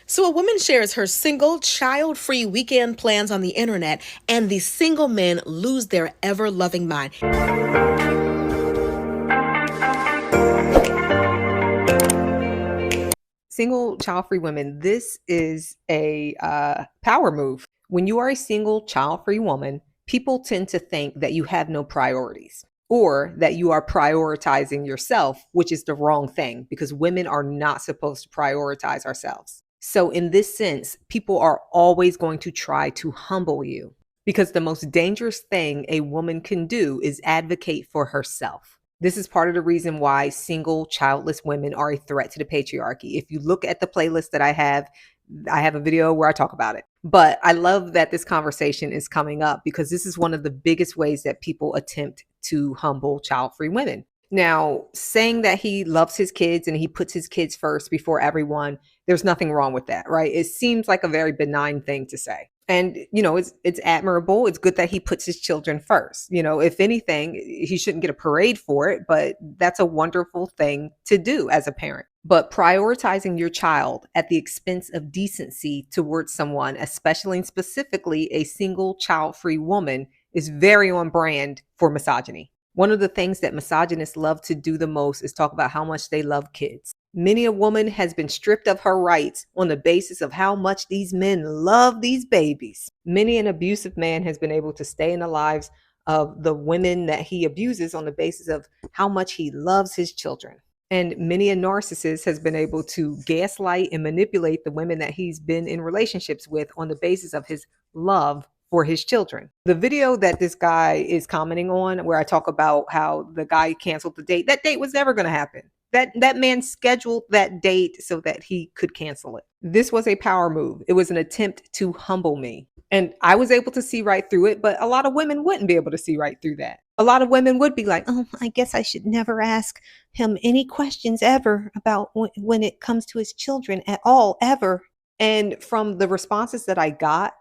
So, a woman shares her single, child free weekend plans on the internet, and the single men lose their ever loving mind. Single child-free women, this is a power move. When you are a single child-free woman, people tend to think that you have no priorities or that you are prioritizing yourself, which is the wrong thing because women are not supposed to prioritize ourselves. So in this sense, people are always going to try to humble you because the most dangerous thing a woman can do is advocate for herself. This is part of the reason why single, childless women are a threat to the patriarchy. If you look at the playlist that I have a video where I talk about it. But I love that this conversation is coming up because this is one of the biggest ways that people attempt to humble child-free women. Now, saying that he loves his kids and he puts his kids first before everyone, there's nothing wrong with that, right? It seems like a very benign thing to say. And it's admirable. It's good that he puts his children first. If anything, he shouldn't get a parade for it, but that's a wonderful thing to do as a parent. But prioritizing your child at the expense of decency towards someone, especially and specifically a single child-free woman, is very on brand for misogyny. One of the things that misogynists love to do the most is talk about how much they love kids. Many a woman has been stripped of her rights on the basis of how much these men love these babies. Many an abusive man has been able to stay in the lives of the women that he abuses on the basis of how much he loves his children. And many a narcissist has been able to gaslight and manipulate the women that he's been in relationships with on the basis of his love for his children. The video that this guy is commenting on, where I talk about how the guy canceled the date, that date was never going to happen. That man scheduled that date so that he could cancel it. This was a power move. It was an attempt to humble me. And I was able to see right through it, but a lot of women wouldn't be able to see right through that. A lot of women would be like, oh, I guess I should never ask him any questions ever about when it comes to his children at all, ever. And from the responses that I got,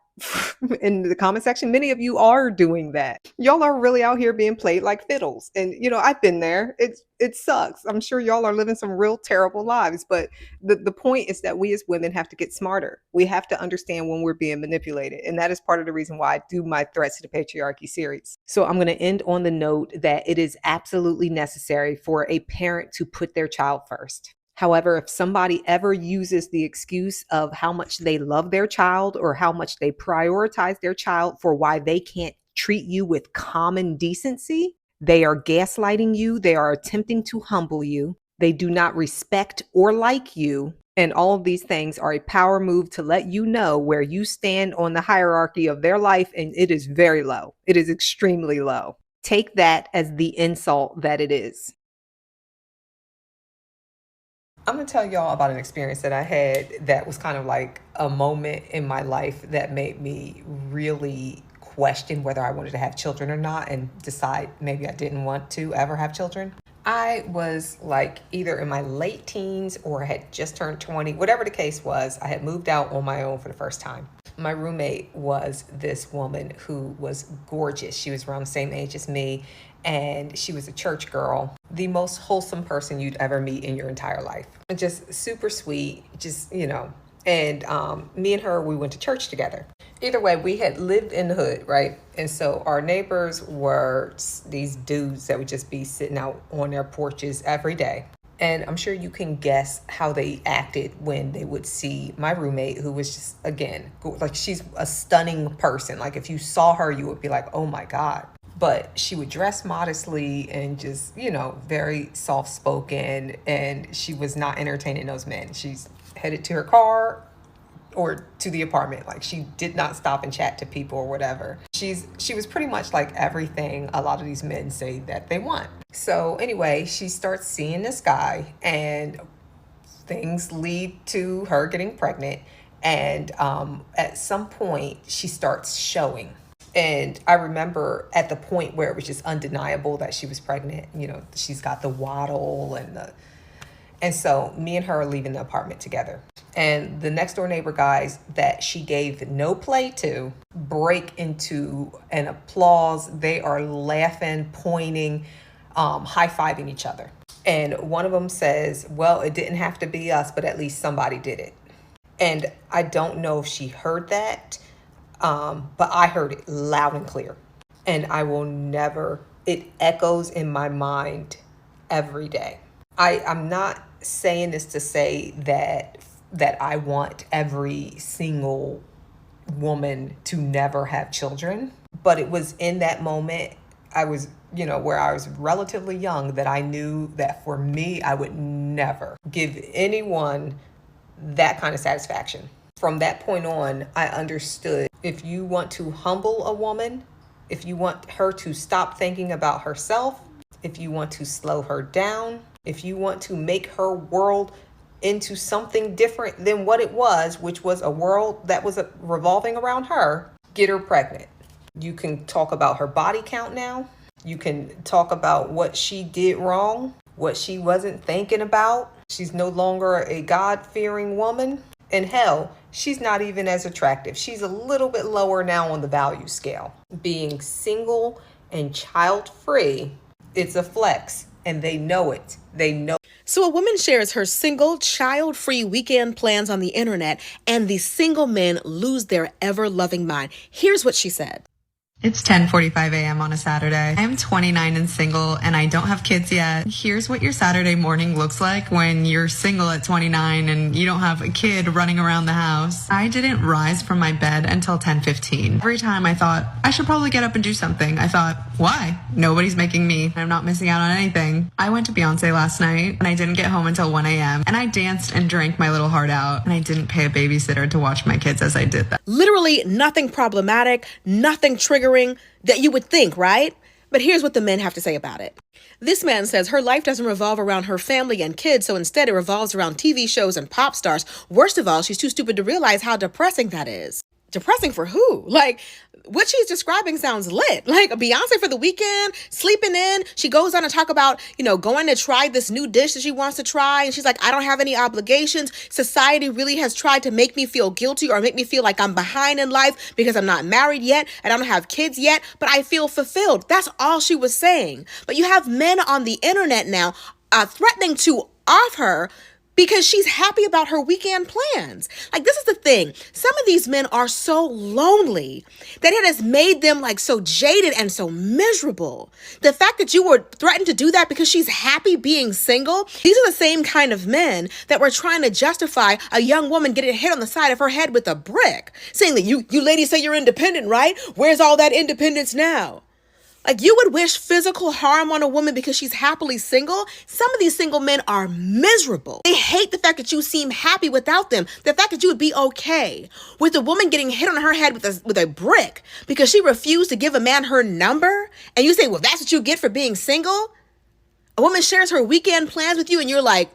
in the comment section, many of you are doing that. Y'all are really out here being played like fiddles. And I've been there. It sucks. I'm sure y'all are living some real terrible lives. But the point is that we as women have to get smarter. We have to understand when we're being manipulated. And that is part of the reason why I do my Threats to the Patriarchy series. So I'm going to end on the note that it is absolutely necessary for a parent to put their child first. However, if somebody ever uses the excuse of how much they love their child or how much they prioritize their child for why they can't treat you with common decency, they are gaslighting you. They are attempting to humble you. They do not respect or like you. And all of these things are a power move to let you know where you stand on the hierarchy of their life. And it is very low. It is extremely low. Take that as the insult that it is. I'm gonna tell y'all about an experience that I had that was kind of like a moment in my life that made me really question whether I wanted to have children or not and decide maybe I didn't want to ever have children. I was like either in my late teens or had just turned 20, whatever the case was. I had moved out on my own for the first time. My roommate was this woman who was gorgeous. She was around the same age as me, and she was a church girl, the most wholesome person you'd ever meet in your entire life. Just super sweet, and me and her, we went to church together. Either way, we had lived in the hood, right? And so our neighbors were these dudes that would just be sitting out on their porches every day. And I'm sure you can guess how they acted when they would see my roommate, who was just, again, like she's a stunning person. Like if you saw her, you would be like, oh my God. But she would dress modestly and just, very soft spoken. And she was not entertaining those men. She's headed to her car or to the apartment. Like she did not stop and chat to people or whatever. She was pretty much like everything a lot of these men say that they want. So anyway, she starts seeing this guy and things lead to her getting pregnant. And at some point she starts showing. And I remember at the point where it was just undeniable that she was pregnant, she's got the waddle and so me and her are leaving the apartment together. And the next door neighbor guys that she gave no play to break into an applause. They are laughing, pointing, high-fiving each other. And one of them says, well, it didn't have to be us, but at least somebody did it. And I don't know if she heard that, but I heard it loud and clear. And I will never, it echoes in my mind every day. I'm not saying this to say that I want every single woman to never have children, but it was in that moment I was, where I was relatively young, that I knew that for me, I would never give anyone that kind of satisfaction. From that point on, I understood, if you want to humble a woman, if you want her to stop thinking about herself, if you want to slow her down, if you want to make her world into something different than what it was, which was a world that was revolving around her, get her pregnant. You can talk about her body count now. You can talk about what she did wrong, what she wasn't thinking about. She's no longer a God-fearing woman. And hell, she's not even as attractive. She's a little bit lower now on the value scale. Being single and child-free, it's a flex, and they know it. They know. So a woman shares her single, child-free weekend plans on the internet, and the single men lose their ever-loving mind. Here's what she said. It's 10:45 a.m. on a Saturday. I'm 29 and single, and I don't have kids yet. Here's what your Saturday morning looks like when you're single at 29 and you don't have a kid running around the house. I didn't rise from my bed until 10:15. Every time I thought, I should probably get up and do something, I thought, why? Nobody's making me. I'm not missing out on anything. I went to Beyonce last night, and I didn't get home until 1 a.m., and I danced and drank my little heart out, and I didn't pay a babysitter to watch my kids as I did that. Literally nothing problematic, nothing triggering that you would think, right? But here's what the men have to say about it. This man says her life doesn't revolve around her family and kids, so instead it revolves around TV shows and pop stars. Worst of all, she's too stupid to realize how depressing that is. Depressing for who? Like, what she's describing sounds lit. Like a Beyonce for the weekend, sleeping in. She goes on to talk about, going to try this new dish that she wants to try. And she's like, I don't have any obligations. Society really has tried to make me feel guilty or make me feel like I'm behind in life because I'm not married yet and I don't have kids yet, but I feel fulfilled. That's all she was saying. But you have men on the internet now threatening to off her because she's happy about her weekend plans. Like, this is the thing. Some of these men are so lonely that it has made them like so jaded and so miserable. The fact that you were threatened to do that because she's happy being single, these are the same kind of men that were trying to justify a young woman getting hit on the side of her head with a brick, saying that you ladies say you're independent, right? Where's all that independence now? Like, you would wish physical harm on a woman because she's happily single. Some of these single men are miserable. They hate the fact that you seem happy without them. The fact that you would be okay with a woman getting hit on her head with a brick because she refused to give a man her number. And you say, well, that's what you get for being single? A woman shares her weekend plans with you and you're like,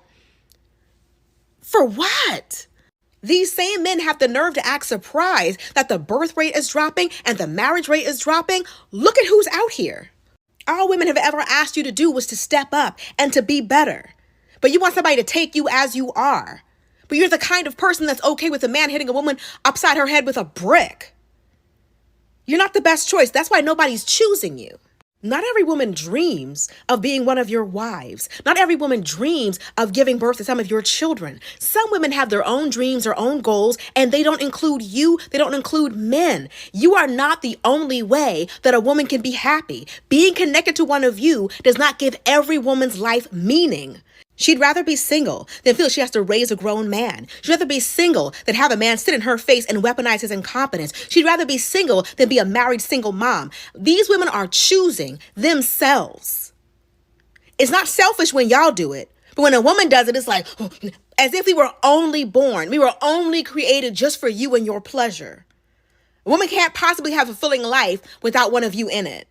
for what? These same men have the nerve to act surprised that the birth rate is dropping and the marriage rate is dropping. Look at who's out here. All women have ever asked you to do was to step up and to be better. But you want somebody to take you as you are. But you're the kind of person that's okay with a man hitting a woman upside her head with a brick. You're not the best choice. That's why nobody's choosing you. Not every woman dreams of being one of your wives. Not every woman dreams of giving birth to some of your children. Some women have their own dreams, their own goals, and they don't include you. They don't include men. You are not the only way that a woman can be happy. Being connected to one of you does not give every woman's life meaning. She'd rather be single than feel she has to raise a grown man. She'd rather be single than have a man sit in her face and weaponize his incompetence. She'd rather be single than be a married single mom. These women are choosing themselves. It's not selfish when y'all do it, but when a woman does it, it's like, as if we were only born. We were only created just for you and your pleasure. A woman can't possibly have a fulfilling life without one of you in it.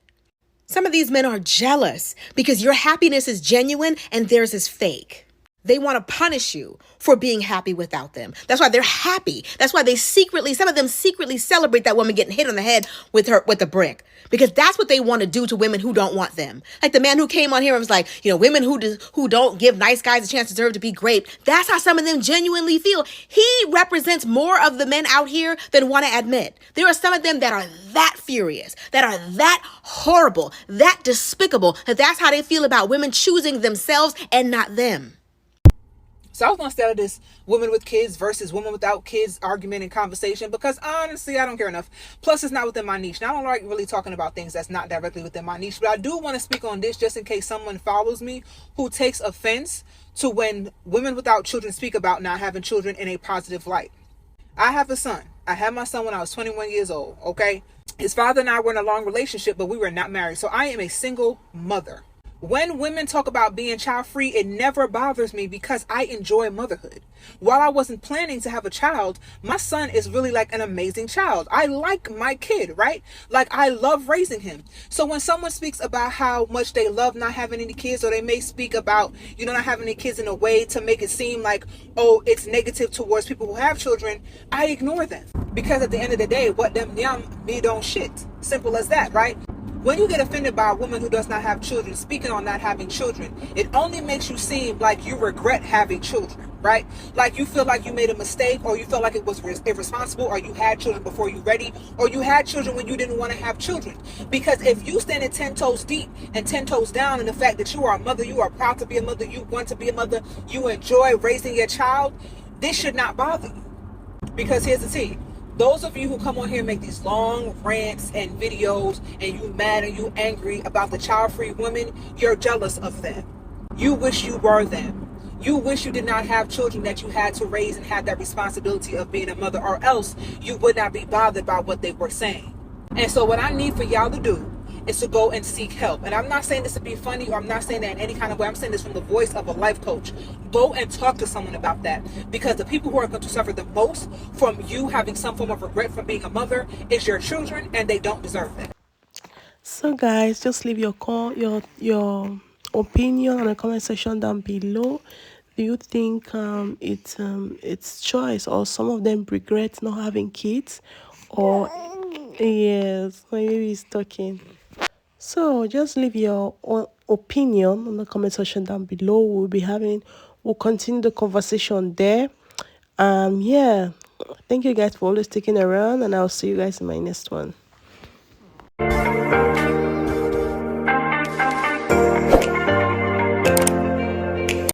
Some of these men are jealous because your happiness is genuine and theirs is fake. They want to punish you for being happy without them. That's why they're happy. That's why some of them secretly celebrate that woman getting hit on the head with a brick. Because that's what they want to do to women who don't want them. Like the man who came on here and was like, women who don't give nice guys a chance deserve to be great. That's how some of them genuinely feel. He represents more of the men out here than want to admit. There are some of them that are that furious, that are that horrible, that despicable, that that's how they feel about women choosing themselves and not them. So I was going to start this women with kids versus women without kids argument and conversation, because honestly, I don't care enough. Plus, it's not within my niche. Now, I don't like really talking about things that's not directly within my niche, but I do want to speak on this just in case someone follows me who takes offense to when women without children speak about not having children in a positive light. I have a son. I had my son when I was 21 years old, okay? His father and I were in a long relationship, but we were not married. So I am a single mother. When women talk about being child free, it never bothers me because I enjoy motherhood. While I wasn't planning to have a child, my son is really like an amazing child. I like my kid, right? Like, I love raising him. So when someone speaks about how much they love not having any kids, or they may speak about, not having any kids in a way to make it seem like, oh, it's negative towards people who have children, I ignore them. Because at the end of the day, what them young me don't shit. Simple as that, right? When you get offended by a woman who does not have children, speaking on not having children, it only makes you seem like you regret having children, right? Like you feel like you made a mistake, or you feel like it was irresponsible, or you had children before you ready, or you had children when you didn't want to have children. Because if you stand in 10 toes deep and 10 toes down in the fact that you are a mother, you are proud to be a mother, you want to be a mother, you enjoy raising your child, this should not bother you. Because here's the tea. Those of you who come on here and make these long rants and videos, and you mad and you angry about the child-free women, you're jealous of them. You wish you were them. You wish you did not have children that you had to raise and have that responsibility of being a mother, or else you would not be bothered by what they were saying. And so what I need for y'all to do is to go and seek help. And I'm not saying this to be funny, or I'm not saying that in any kind of way. I'm saying this from the voice of a life coach. Go and talk to someone about that, because the people who are going to suffer the most from you having some form of regret from being a mother is your children, and they don't deserve that. So guys, just leave your your opinion on the comment section down below. Do you think it's choice, or some of them regret not having kids? Or yes, my baby is talking. So just leave your own opinion on the comment section down below. We'll continue the conversation there. Yeah. Thank you guys for always sticking around, and I'll see you guys in my next one.